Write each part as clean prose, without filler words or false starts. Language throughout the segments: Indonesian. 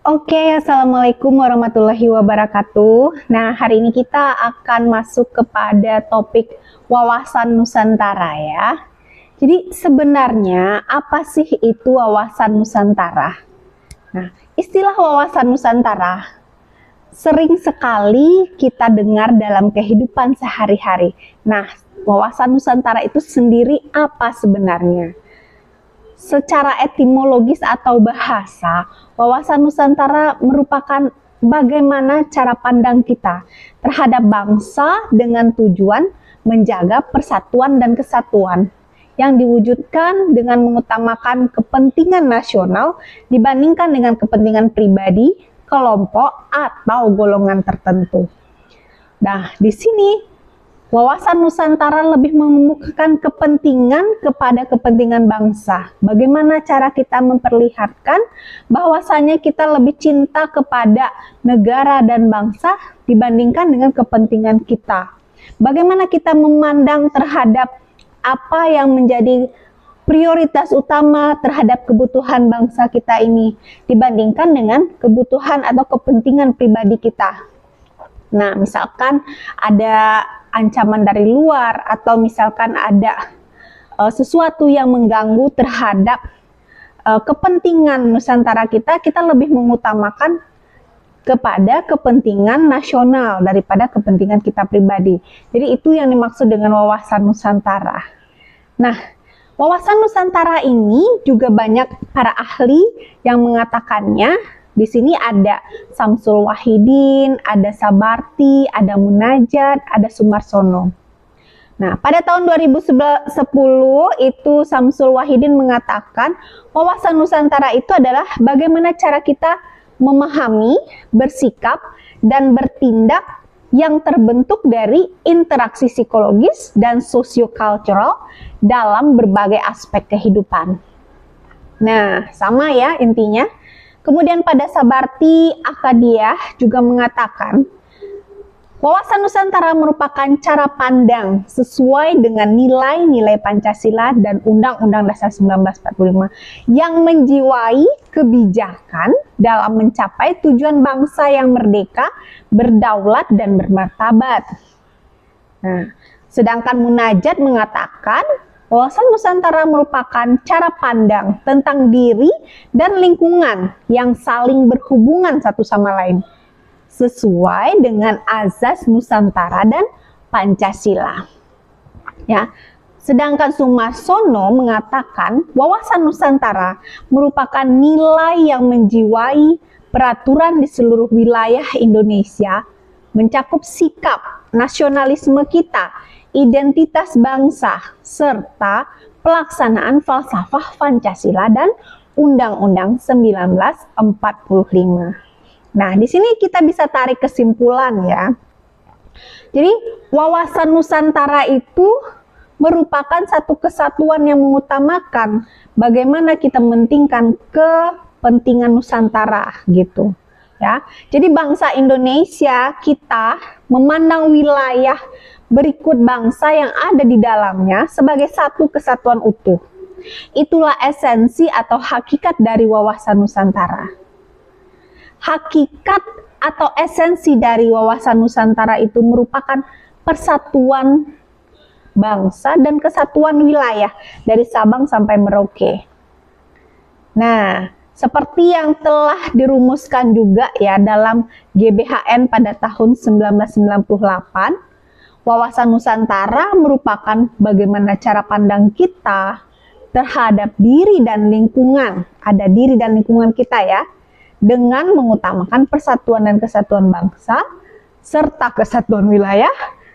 Oke, Assalamualaikum warahmatullahi wabarakatuh. Nah, hari ini kita akan masuk kepada topik wawasan Nusantara ya. Jadi sebenarnya apa sih itu wawasan Nusantara? Nah, istilah wawasan Nusantara sering sekali kita dengar dalam kehidupan sehari-hari. Nah, wawasan Nusantara itu sendiri apa sebenarnya? Secara etimologis atau bahasa, wawasan Nusantara merupakan bagaimana cara pandang kita terhadap bangsa dengan tujuan menjaga persatuan dan kesatuan yang diwujudkan dengan mengutamakan kepentingan nasional dibandingkan dengan kepentingan pribadi, kelompok, atau golongan tertentu. Nah, di sini wawasan Nusantara lebih mengemukakan kepentingan kepada kepentingan bangsa. Bagaimana cara kita memperlihatkan bahwasanya kita lebih cinta kepada negara dan bangsa dibandingkan dengan kepentingan kita. Bagaimana kita memandang terhadap apa yang menjadi prioritas utama terhadap kebutuhan bangsa kita ini dibandingkan dengan kebutuhan atau kepentingan pribadi kita. Nah, misalkan ada ancaman dari luar atau misalkan ada sesuatu yang mengganggu terhadap kepentingan Nusantara kita lebih mengutamakan kepada kepentingan nasional daripada kepentingan kita pribadi. Jadi itu yang dimaksud dengan wawasan Nusantara. Nah, wawasan Nusantara ini juga banyak para ahli yang mengatakannya. Di sini ada Samsul Wahidin, ada Sabarti, ada Munajat, ada Sumarsono. Nah, pada tahun 2010 itu Samsul Wahidin mengatakan wawasan Nusantara itu adalah bagaimana cara kita memahami, bersikap, dan bertindak yang terbentuk dari interaksi psikologis dan sosiokultural dalam berbagai aspek kehidupan. Nah, sama ya intinya. Kemudian pada Sabarti Akadiah juga mengatakan wawasan Nusantara merupakan cara pandang sesuai dengan nilai-nilai Pancasila dan Undang-Undang Dasar 1945 yang menjiwai kebijakan dalam mencapai tujuan bangsa yang merdeka, berdaulat, dan bermartabat. Nah, sedangkan Munajat mengatakan wawasan Nusantara merupakan cara pandang tentang diri dan lingkungan yang saling berhubungan satu sama lain, sesuai dengan azas Nusantara dan Pancasila. Ya, sedangkan Sumarsono mengatakan wawasan Nusantara merupakan nilai yang menjiwai peraturan di seluruh wilayah Indonesia, mencakup sikap nasionalisme kita, identitas bangsa, serta pelaksanaan falsafah Pancasila dan Undang-Undang 1945. Nah, di sini kita bisa tarik kesimpulan ya. Jadi, wawasan Nusantara itu merupakan satu kesatuan yang mengutamakan bagaimana kita mementingkan kepentingan Nusantara gitu. Ya. Jadi bangsa Indonesia kita memandang wilayah berikut bangsa yang ada di dalamnya sebagai satu kesatuan utuh. Itulah esensi atau hakikat dari wawasan Nusantara. Hakikat atau esensi dari wawasan Nusantara itu merupakan persatuan bangsa dan kesatuan wilayah dari Sabang sampai Merauke. Nah, seperti yang telah dirumuskan juga ya dalam GBHN pada tahun 1998, wawasan Nusantara merupakan bagaimana cara pandang kita terhadap diri dan lingkungan. Ada diri dan lingkungan kita ya, dengan mengutamakan persatuan dan kesatuan bangsa, serta kesatuan wilayah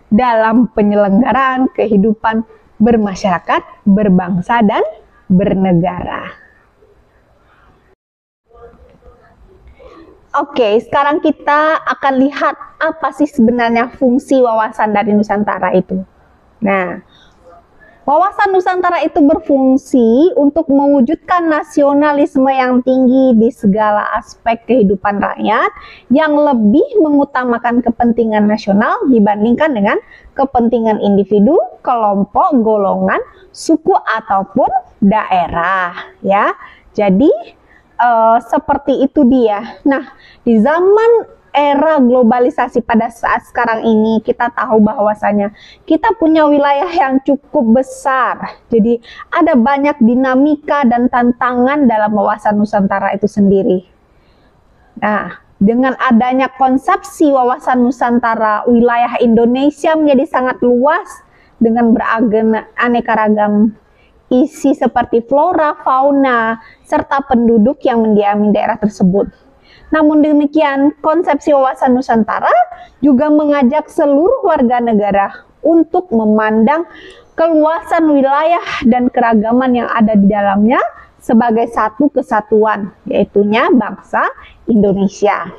dalam penyelenggaraan kehidupan bermasyarakat, berbangsa, dan bernegara. Oke, sekarang kita akan lihat apa sih sebenarnya fungsi wawasan dari Nusantara itu. Nah, wawasan Nusantara itu berfungsi untuk mewujudkan nasionalisme yang tinggi di segala aspek kehidupan rakyat yang lebih mengutamakan kepentingan nasional dibandingkan dengan kepentingan individu, kelompok, golongan, suku, ataupun daerah. Ya, jadi seperti itu dia. Nah, di zaman era globalisasi pada saat sekarang ini, kita tahu bahwasanya kita punya wilayah yang cukup besar. Jadi ada banyak dinamika dan tantangan dalam wawasan Nusantara itu sendiri. Nah, dengan adanya konsepsi wawasan Nusantara, wilayah Indonesia menjadi sangat luas dengan beraneka ragam isi seperti flora, fauna, serta penduduk yang mendiami daerah tersebut. Namun demikian, konsepsi wawasan Nusantara juga mengajak seluruh warga negara untuk memandang keluasan wilayah dan keragaman yang ada di dalamnya sebagai satu kesatuan, yaitunya bangsa Indonesia.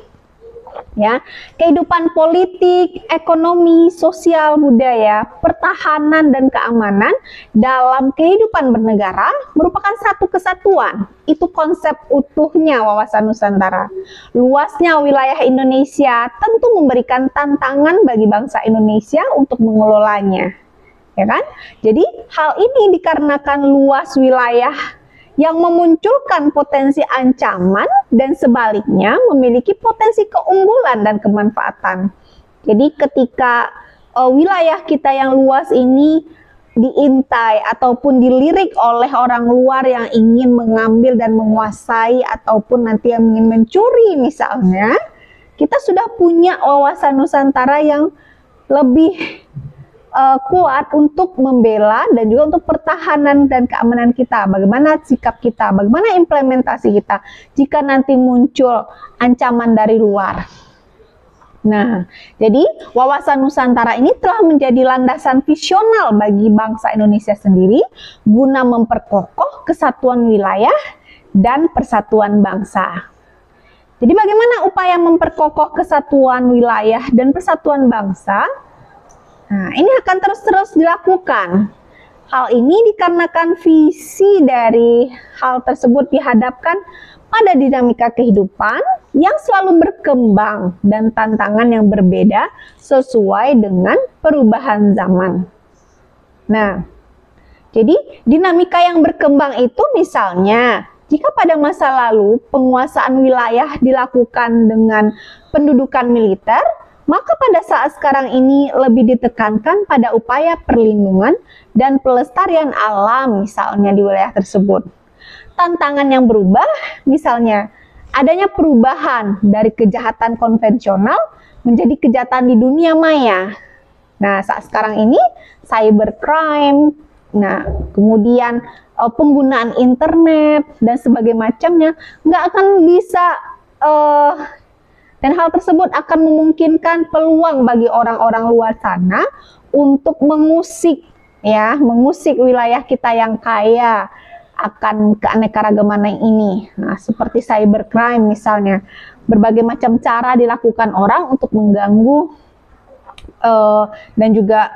Ya, kehidupan politik, ekonomi, sosial, budaya, pertahanan dan keamanan dalam kehidupan bernegara merupakan satu kesatuan. Itu konsep utuhnya wawasan Nusantara. Luasnya wilayah Indonesia tentu memberikan tantangan bagi bangsa Indonesia untuk mengelolanya. Ya kan? Jadi hal ini dikarenakan luas wilayah yang memunculkan potensi ancaman dan sebaliknya memiliki potensi keunggulan dan kemanfaatan. Jadi ketika wilayah kita yang luas ini diintai ataupun dilirik oleh orang luar yang ingin mengambil dan menguasai ataupun nanti yang ingin mencuri misalnya, kita sudah punya wawasan Nusantara yang lebih kuat untuk membela dan juga untuk pertahanan dan keamanan kita. Bagaimana sikap kita, bagaimana implementasi kita jika nanti muncul ancaman dari luar. Nah, jadi wawasan Nusantara ini telah menjadi landasan visional bagi bangsa Indonesia sendiri guna memperkokoh kesatuan wilayah dan persatuan bangsa. Jadi bagaimana upaya memperkokoh kesatuan wilayah dan persatuan bangsa? Nah, ini akan terus-terus dilakukan. Hal ini dikarenakan visi dari hal tersebut dihadapkan pada dinamika kehidupan yang selalu berkembang dan tantangan yang berbeda sesuai dengan perubahan zaman. Nah, jadi dinamika yang berkembang itu misalnya, jika pada masa lalu penguasaan wilayah dilakukan dengan pendudukan militer, maka pada saat sekarang ini lebih ditekankan pada upaya perlindungan dan pelestarian alam misalnya di wilayah tersebut. Tantangan yang berubah misalnya adanya perubahan dari kejahatan konvensional menjadi kejahatan di dunia maya. Nah, saat sekarang ini cybercrime, nah kemudian penggunaan internet dan sebagainya macamnya nggak akan bisa dan hal tersebut akan memungkinkan peluang bagi orang-orang luar sana untuk mengusik wilayah kita yang kaya akan keanekaragaman ini. Nah, seperti cybercrime misalnya, berbagai macam cara dilakukan orang untuk mengganggu dan juga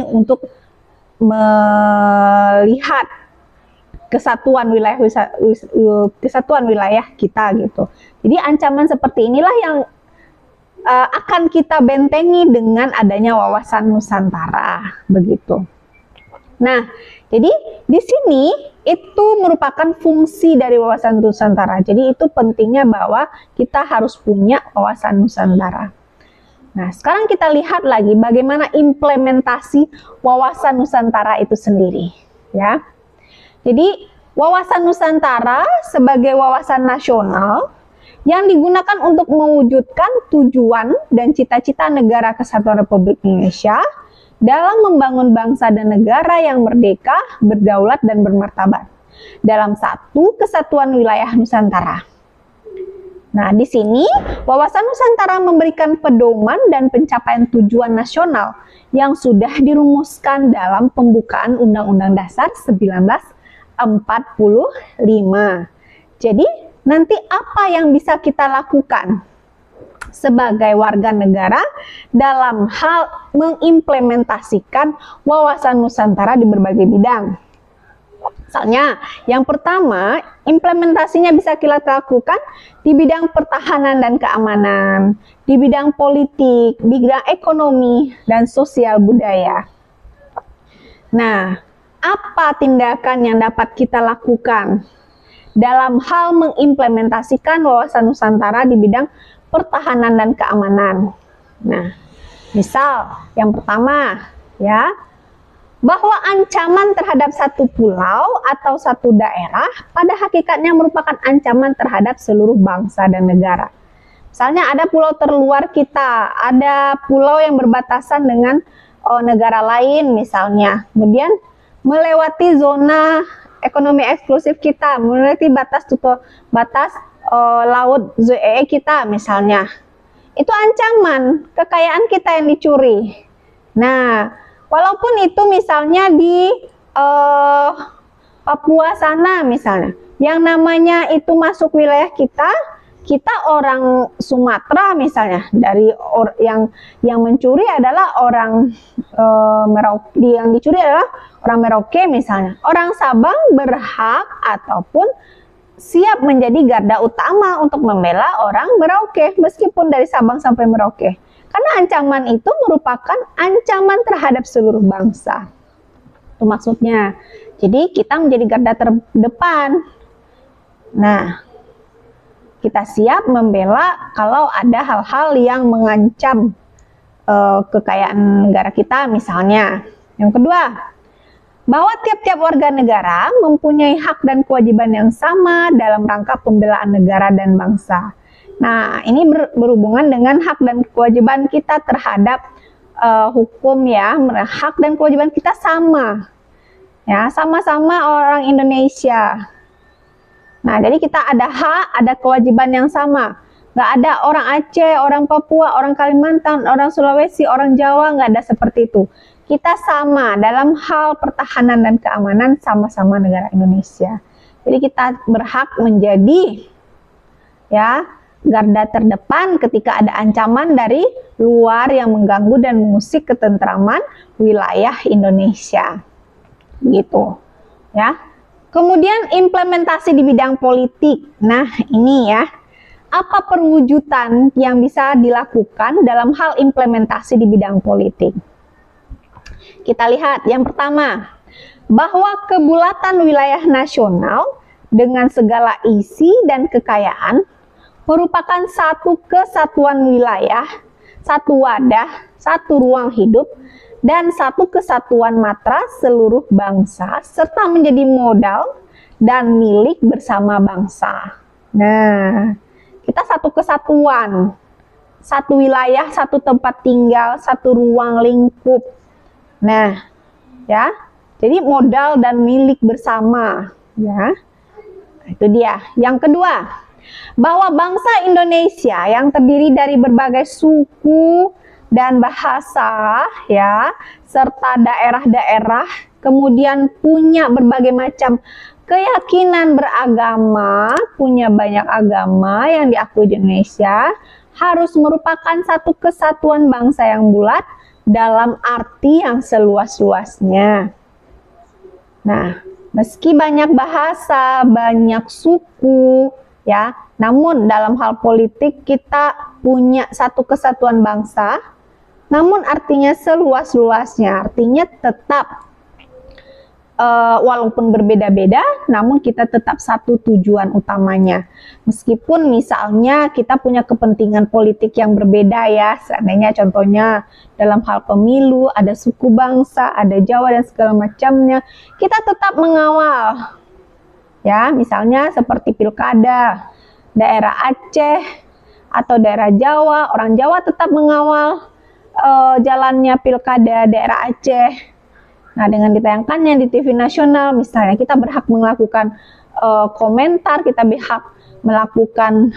untuk melihat kesatuan wilayah kita gitu. Jadi ancaman seperti inilah yang akan kita bentengi dengan adanya wawasan Nusantara begitu. Nah, jadi di sini itu merupakan fungsi dari wawasan Nusantara. Jadi itu pentingnya bahwa kita harus punya wawasan Nusantara. Nah, sekarang kita lihat lagi bagaimana implementasi wawasan Nusantara itu sendiri, ya. Jadi, wawasan Nusantara sebagai wawasan nasional yang digunakan untuk mewujudkan tujuan dan cita-cita negara kesatuan Republik Indonesia dalam membangun bangsa dan negara yang merdeka, berdaulat, dan bermartabat dalam satu kesatuan wilayah Nusantara. Nah, di sini wawasan Nusantara memberikan pedoman dan pencapaian tujuan nasional yang sudah dirumuskan dalam pembukaan Undang-Undang Dasar 1945. Jadi, nanti apa yang bisa kita lakukan sebagai warga negara dalam hal mengimplementasikan wawasan Nusantara di berbagai bidang? Misalnya, yang pertama, implementasinya bisa kita lakukan di bidang pertahanan dan keamanan, di bidang politik, bidang ekonomi, dan sosial budaya. Nah, apa tindakan yang dapat kita lakukan dalam hal mengimplementasikan wawasan Nusantara di bidang pertahanan dan keamanan. Nah, misal yang pertama ya, bahwa ancaman terhadap satu pulau atau satu daerah pada hakikatnya merupakan ancaman terhadap seluruh bangsa dan negara. Misalnya ada pulau terluar kita, ada pulau yang berbatasan dengan negara lain misalnya, kemudian melewati zona ekonomi eksklusif kita, melewati batas laut ZEE kita misalnya. Itu ancaman kekayaan kita yang dicuri. Nah, walaupun itu misalnya di Papua sana misalnya, yang namanya itu masuk wilayah kita orang Sumatera misalnya, dari yang mencuri adalah orang Merauke, yang dicuri adalah orang Merauke misalnya. Orang Sabang berhak ataupun siap menjadi garda utama untuk membela orang Merauke meskipun dari Sabang sampai Merauke. Karena ancaman itu merupakan ancaman terhadap seluruh bangsa. Itu maksudnya. Jadi kita menjadi garda terdepan. Nah, kita siap membela kalau ada hal-hal yang mengancam kekayaan negara kita misalnya. Yang kedua, bahwa tiap-tiap warga negara mempunyai hak dan kewajiban yang sama dalam rangka pembelaan negara dan bangsa. Nah, ini berhubungan dengan hak dan kewajiban kita terhadap hukum ya. Hak dan kewajiban kita sama. Ya, sama-sama orang Indonesia. Nah, jadi kita ada hak, ada kewajiban yang sama. Nggak ada orang Aceh, orang Papua, orang Kalimantan, orang Sulawesi, orang Jawa, nggak ada seperti itu. Kita sama dalam hal pertahanan dan keamanan, sama-sama negara Indonesia. Jadi kita berhak menjadi ya garda terdepan ketika ada ancaman dari luar yang mengganggu dan mengusik ketentraman wilayah Indonesia. Gitu. Ya. Kemudian implementasi di bidang politik. Nah, ini ya. Apa perwujudan yang bisa dilakukan dalam hal implementasi di bidang politik? Kita lihat yang pertama, bahwa kebulatan wilayah nasional dengan segala isi dan kekayaan merupakan satu kesatuan wilayah, satu wadah, satu ruang hidup, dan satu kesatuan matra seluruh bangsa, serta menjadi modal dan milik bersama bangsa. Nah, kita satu kesatuan, satu wilayah, satu tempat tinggal, satu ruang lingkup. Nah, ya, jadi modal dan milik bersama, ya. Itu dia. Yang kedua, bahwa bangsa Indonesia yang terdiri dari berbagai suku dan bahasa, ya, serta daerah-daerah, kemudian punya berbagai macam keyakinan beragama, punya banyak agama yang diakui di Indonesia, harus merupakan satu kesatuan bangsa yang bulat dalam arti yang seluas-luasnya. Nah, meski banyak bahasa, banyak suku, ya, namun dalam hal politik kita punya satu kesatuan bangsa, namun artinya seluas-luasnya, artinya tetap walaupun berbeda-beda, namun kita tetap satu tujuan utamanya. Meskipun misalnya kita punya kepentingan politik yang berbeda ya, seandainya contohnya dalam hal pemilu, ada suku bangsa, ada Jawa dan segala macamnya, kita tetap mengawal. Ya, misalnya seperti pilkada, daerah Aceh atau daerah Jawa, orang Jawa tetap mengawal jalannya pilkada daerah Aceh. Nah, dengan ditayangkannya di TV nasional, misalnya kita berhak melakukan komentar, kita berhak melakukan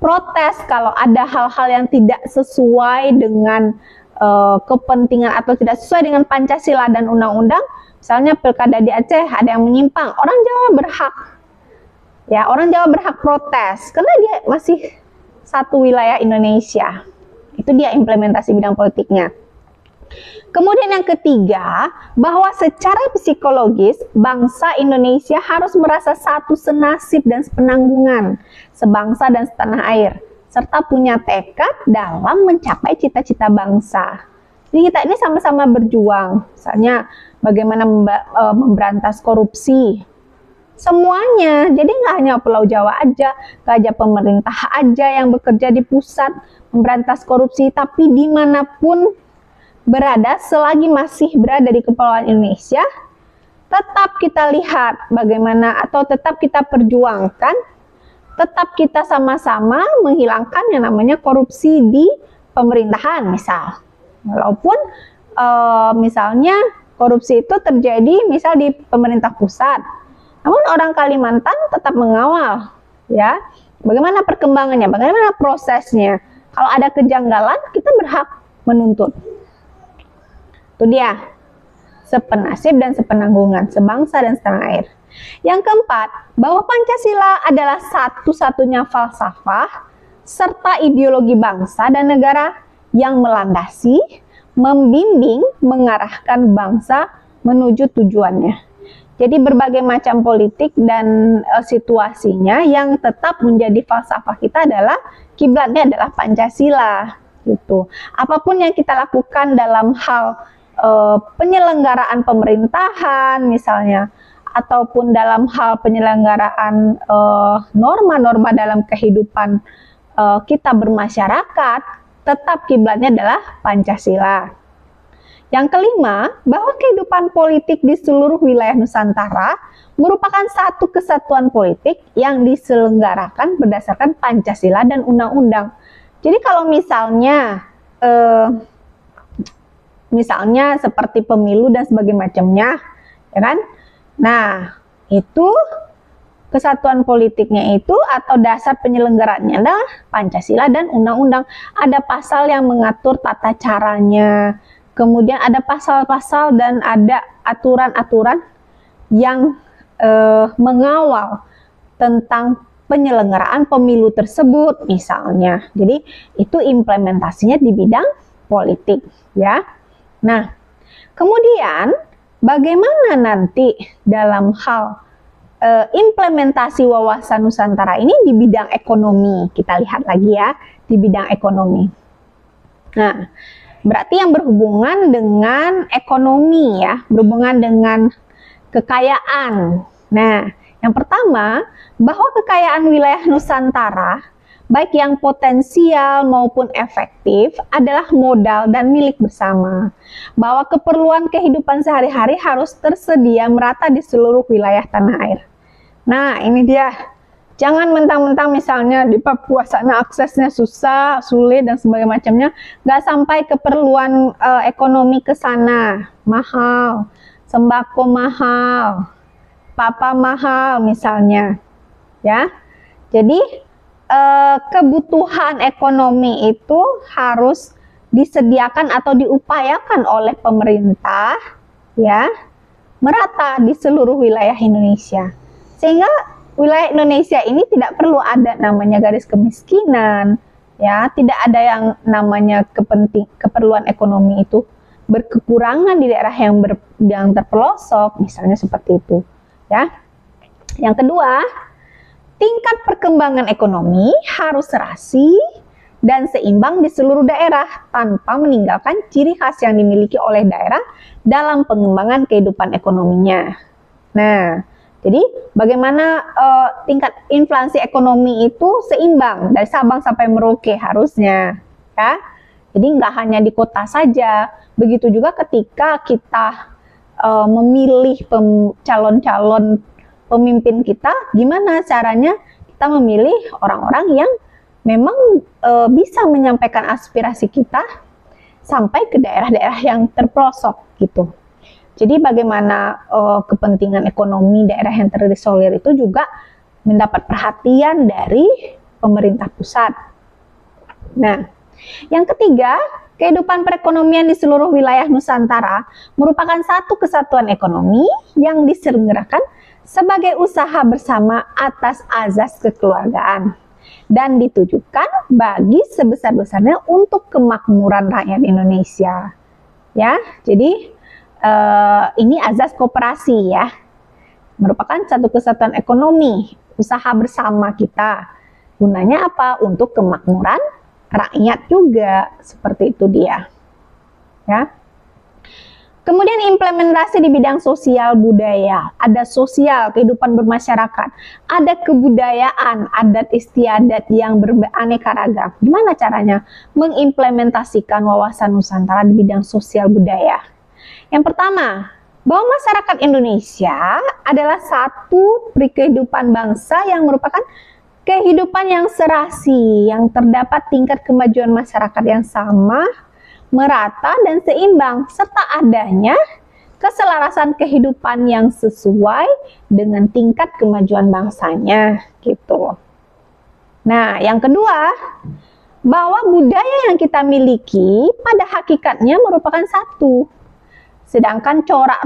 protes kalau ada hal-hal yang tidak sesuai dengan kepentingan atau tidak sesuai dengan Pancasila dan undang-undang. Misalnya pilkada di Aceh ada yang menyimpang, orang Jawa berhak, ya, orang Jawa berhak protes karena dia masih satu wilayah Indonesia. Itu dia implementasi bidang politiknya. Kemudian yang ketiga, bahwa secara psikologis bangsa Indonesia harus merasa satu senasib dan sepenanggungan, sebangsa dan setanah air, serta punya tekad dalam mencapai cita-cita bangsa. Jadi kita ini sama-sama berjuang, misalnya bagaimana memberantas korupsi, semuanya. Jadi nggak hanya Pulau Jawa aja, nggak aja pemerintah aja yang bekerja di pusat memberantas korupsi, tapi dimanapun berada, selagi masih berada di Kepulauan Indonesia, tetap kita lihat bagaimana, atau tetap kita perjuangkan, tetap kita sama-sama menghilangkan yang namanya korupsi di pemerintahan misal. Walaupun misalnya korupsi itu terjadi misal di pemerintah pusat, namun orang Kalimantan tetap mengawal, ya, bagaimana perkembangannya, bagaimana prosesnya. Kalau ada kejanggalan, kita berhak menuntut. Itu dia, sepenasib dan sepenanggungan, sebangsa dan setanah air. Yang keempat, bahwa Pancasila adalah satu-satunya falsafah serta ideologi bangsa dan negara yang melandasi, membimbing, mengarahkan bangsa menuju tujuannya. Jadi berbagai macam politik dan situasinya yang tetap menjadi falsafah kita adalah kiblatnya adalah Pancasila gitu. Apapun yang kita lakukan dalam hal penyelenggaraan pemerintahan misalnya, ataupun dalam hal penyelenggaraan norma-norma dalam kehidupan kita bermasyarakat, tetap kiblatnya adalah Pancasila. Yang kelima, bahwa kehidupan politik di seluruh wilayah Nusantara merupakan satu kesatuan politik yang diselenggarakan berdasarkan Pancasila dan undang-undang. Jadi kalau misalnya seperti pemilu dan sebagainya macamnya, ya kan? Nah, itu kesatuan politiknya itu atau dasar penyelenggaraannya adalah Pancasila dan undang-undang. Ada pasal yang mengatur tata caranya, kemudian ada pasal-pasal dan ada aturan-aturan yang mengawal tentang penyelenggaraan pemilu tersebut misalnya. Jadi itu implementasinya di bidang politik, ya. Nah, kemudian bagaimana nanti dalam hal implementasi wawasan Nusantara ini di bidang ekonomi? Kita lihat lagi ya, di bidang ekonomi. Nah, berarti yang berhubungan dengan ekonomi ya, berhubungan dengan kekayaan. Nah, yang pertama, bahwa kekayaan wilayah Nusantara, baik yang potensial maupun efektif, adalah modal dan milik bersama. Bahwa keperluan kehidupan sehari-hari harus tersedia merata di seluruh wilayah tanah air. Nah, ini dia. Jangan mentang-mentang misalnya di Papua sana aksesnya susah, sulit, dan sebagainya macamnya, nggak sampai keperluan ekonomi ke sana, mahal, sembako mahal, papa mahal misalnya, ya. Jadi kebutuhan ekonomi itu harus disediakan atau diupayakan oleh pemerintah, ya, merata di seluruh wilayah Indonesia, sehingga wilayah Indonesia ini tidak perlu ada namanya garis kemiskinan, ya, tidak ada yang namanya keperluan ekonomi itu berkekurangan di daerah yang terpelosok, misalnya seperti itu, ya. Yang kedua, tingkat perkembangan ekonomi harus serasi dan seimbang di seluruh daerah tanpa meninggalkan ciri khas yang dimiliki oleh daerah dalam pengembangan kehidupan ekonominya. Nah, jadi bagaimana tingkat inflasi ekonomi itu seimbang dari Sabang sampai Merauke harusnya, ya. Jadi nggak hanya di kota saja, begitu juga ketika kita memilih calon-calon pemimpin kita, gimana caranya kita memilih orang-orang yang memang bisa menyampaikan aspirasi kita sampai ke daerah-daerah yang terpelosok gitu. Jadi bagaimana kepentingan ekonomi daerah yang terisolir itu juga mendapat perhatian dari pemerintah pusat. Nah, yang ketiga, kehidupan perekonomian di seluruh wilayah Nusantara merupakan satu kesatuan ekonomi yang diselenggarakan sebagai usaha bersama atas azas kekeluargaan dan ditujukan bagi sebesar-besarnya untuk kemakmuran rakyat Indonesia. Ya, jadi ini azas koperasi ya, merupakan satu kesatuan ekonomi, usaha bersama kita. Gunanya apa? Untuk kemakmuran rakyat juga, seperti itu dia. Ya. Kemudian implementasi di bidang sosial budaya, ada sosial, kehidupan bermasyarakat, ada kebudayaan, adat istiadat yang beraneka ragam. Gimana caranya mengimplementasikan wawasan Nusantara di bidang sosial budaya? Yang pertama, bahwa masyarakat Indonesia adalah satu kehidupan bangsa yang merupakan kehidupan yang serasi, yang terdapat tingkat kemajuan masyarakat yang sama, merata dan seimbang, serta adanya keselarasan kehidupan yang sesuai dengan tingkat kemajuan bangsanya, gitu. Nah, yang kedua, bahwa budaya yang kita miliki pada hakikatnya merupakan satu. Sedangkan corak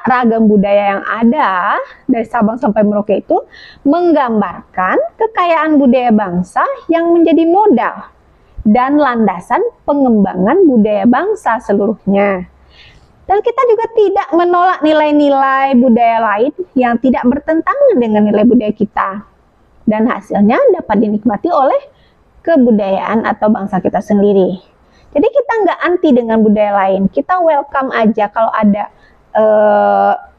ragam budaya yang ada dari Sabang sampai Merauke itu menggambarkan kekayaan budaya bangsa yang menjadi modal dan landasan pengembangan budaya bangsa seluruhnya. Dan kita juga tidak menolak nilai-nilai budaya lain yang tidak bertentangan dengan nilai budaya kita. Dan hasilnya dapat dinikmati oleh kebudayaan atau bangsa kita sendiri. Jadi kita nggak anti dengan budaya lain. Kita welcome aja kalau ada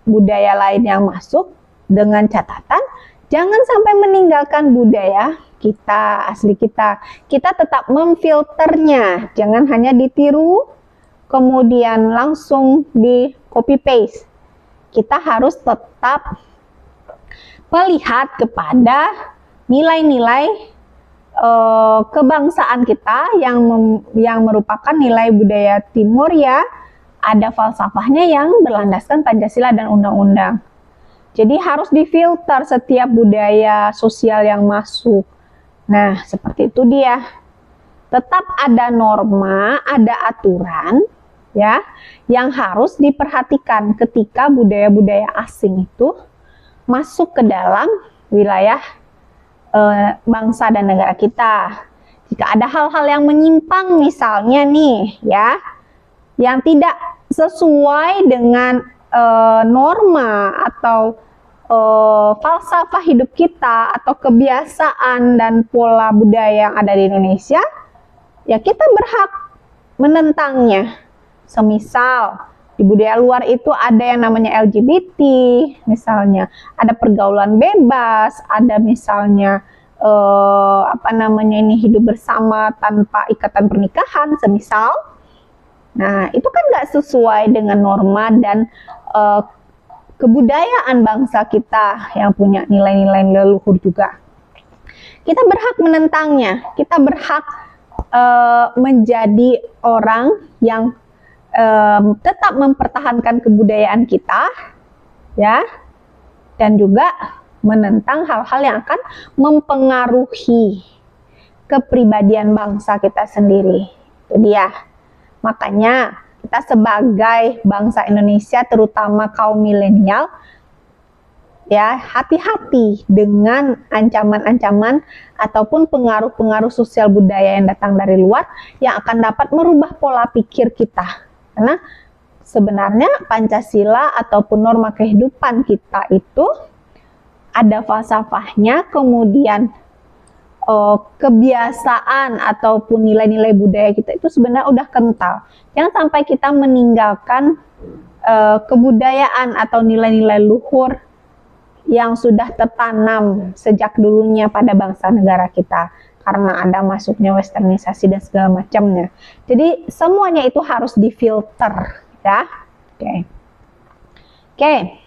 budaya lain yang masuk, dengan catatan jangan sampai meninggalkan budaya kita, asli kita. Kita tetap memfilternya, jangan hanya ditiru, kemudian langsung di copy paste. Kita harus tetap melihat kepada nilai-nilai kebangsaan kita yang merupakan nilai budaya timur ya, ada falsafahnya yang berlandaskan Pancasila dan undang-undang. Jadi harus difilter setiap budaya sosial yang masuk. Nah, seperti itu dia. Tetap ada norma, ada aturan ya yang harus diperhatikan ketika budaya-budaya asing itu masuk ke dalam wilayah bangsa dan negara kita. Jika ada hal-hal yang menyimpang misalnya nih ya, yang tidak sesuai dengan norma atau falsafah hidup kita atau kebiasaan dan pola budaya yang ada di Indonesia, ya kita berhak menentangnya. Semisal di budaya luar itu ada yang namanya LGBT, misalnya ada pergaulan bebas, ada misalnya hidup bersama tanpa ikatan pernikahan, semisal. Nah, itu kan nggak sesuai dengan norma dan kebudayaan bangsa kita yang punya nilai-nilai leluhur juga. Kita berhak menentangnya, kita berhak menjadi orang yang tetap mempertahankan kebudayaan kita, ya, dan juga menentang hal-hal yang akan mempengaruhi kepribadian bangsa kita sendiri. Itu dia. Makanya kita sebagai bangsa Indonesia, terutama kaum milenial, ya, hati-hati dengan ancaman-ancaman ataupun pengaruh-pengaruh sosial budaya yang datang dari luar yang akan dapat merubah pola pikir kita. Karena sebenarnya Pancasila ataupun norma kehidupan kita itu ada falsafahnya, kemudian kebiasaan ataupun nilai-nilai budaya kita itu sebenarnya udah kental. Jangan sampai kita meninggalkan kebudayaan atau nilai-nilai luhur yang sudah tertanam sejak dulunya pada bangsa negara kita, karena ada masuknya westernisasi dan segala macamnya. Jadi semuanya itu harus difilter, ya. Oke.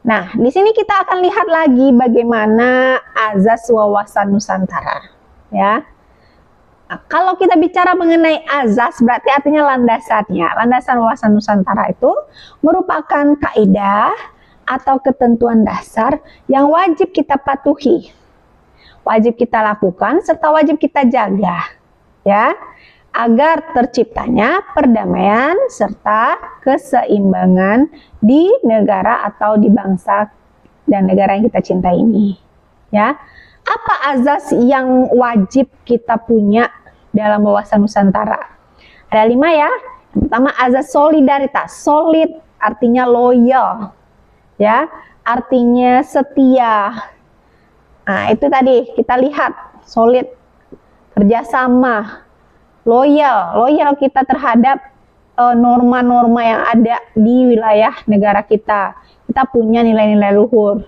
Nah, di sini kita akan lihat lagi bagaimana azas wawasan Nusantara, ya. Nah, kalau kita bicara mengenai azas, berarti artinya landasannya. Landasan wawasan Nusantara itu merupakan kaidah atau ketentuan dasar yang wajib kita patuhi, wajib kita lakukan, serta wajib kita jaga, ya, agar terciptanya perdamaian serta keseimbangan di negara atau di bangsa dan negara yang kita cintai ini, ya. Apa azas yang wajib kita punya dalam wawasan Nusantara? Ada 5 ya. Yang pertama, azas solidaritas. Solid artinya loyal, ya, artinya setia. Nah, itu tadi kita lihat, solid, kerjasama, loyal kita terhadap norma-norma yang ada di wilayah negara kita. Kita punya nilai-nilai luhur.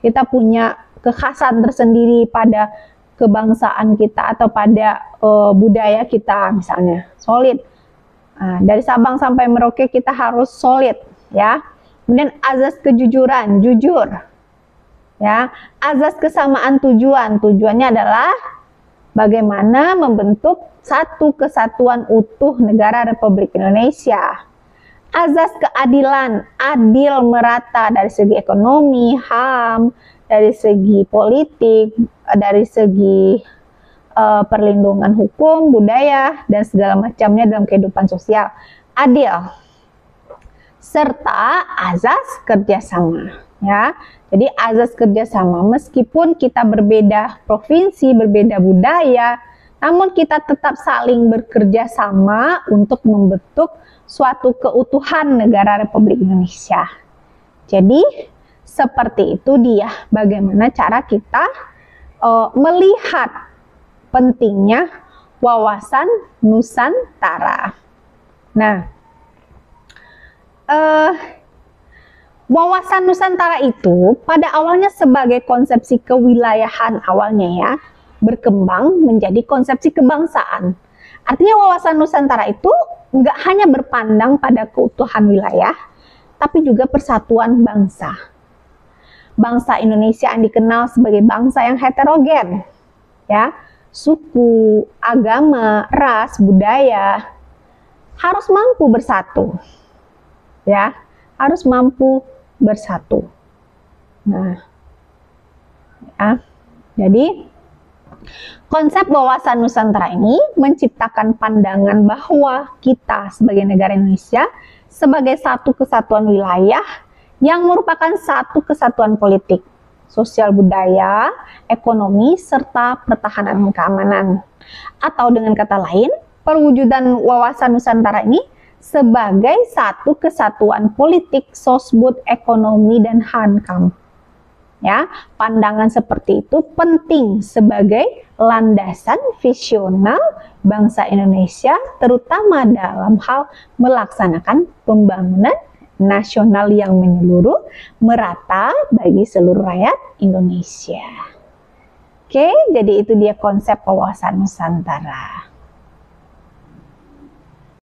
Kita punya kekhasan tersendiri pada kebangsaan kita atau pada budaya kita misalnya. Solid. Nah, dari Sabang sampai Merauke kita harus solid, ya. Kemudian azas kejujuran, jujur. Ya, azas kesamaan tujuan. Tujuannya adalah bagaimana membentuk satu kesatuan utuh negara Republik Indonesia. Azas keadilan, adil merata dari segi ekonomi, HAM, dari segi politik, dari segi perlindungan hukum, budaya, dan segala macamnya dalam kehidupan sosial. Adil. Serta azas kerjasama. Ya, jadi azas kerjasama, meskipun kita berbeda provinsi, berbeda budaya, namun kita tetap saling bekerja sama untuk membentuk suatu keutuhan negara Republik Indonesia. Jadi, seperti itu dia bagaimana cara kita melihat pentingnya wawasan Nusantara. Nah, wawasan Nusantara itu pada awalnya sebagai konsepsi kewilayahan awalnya ya, berkembang menjadi konsepsi kebangsaan. Artinya wawasan Nusantara itu nggak hanya berpandang pada keutuhan wilayah, tapi juga persatuan bangsa. Bangsa Indonesia yang dikenal sebagai bangsa yang heterogen, ya, suku, agama, ras, budaya harus mampu bersatu, ya, harus mampu bersatu. Nah, ya, jadi konsep wawasan Nusantara ini menciptakan pandangan bahwa kita sebagai negara Indonesia sebagai satu kesatuan wilayah yang merupakan satu kesatuan politik, sosial budaya, ekonomi, serta pertahanan dan keamanan. Atau dengan kata lain, perwujudan wawasan Nusantara ini sebagai satu kesatuan politik, sosbud, ekonomi, dan hankam. Ya, pandangan seperti itu penting sebagai landasan visional bangsa Indonesia, terutama dalam hal melaksanakan pembangunan nasional yang menyeluruh, merata bagi seluruh rakyat Indonesia. Oke, jadi itu dia konsep wawasan Nusantara.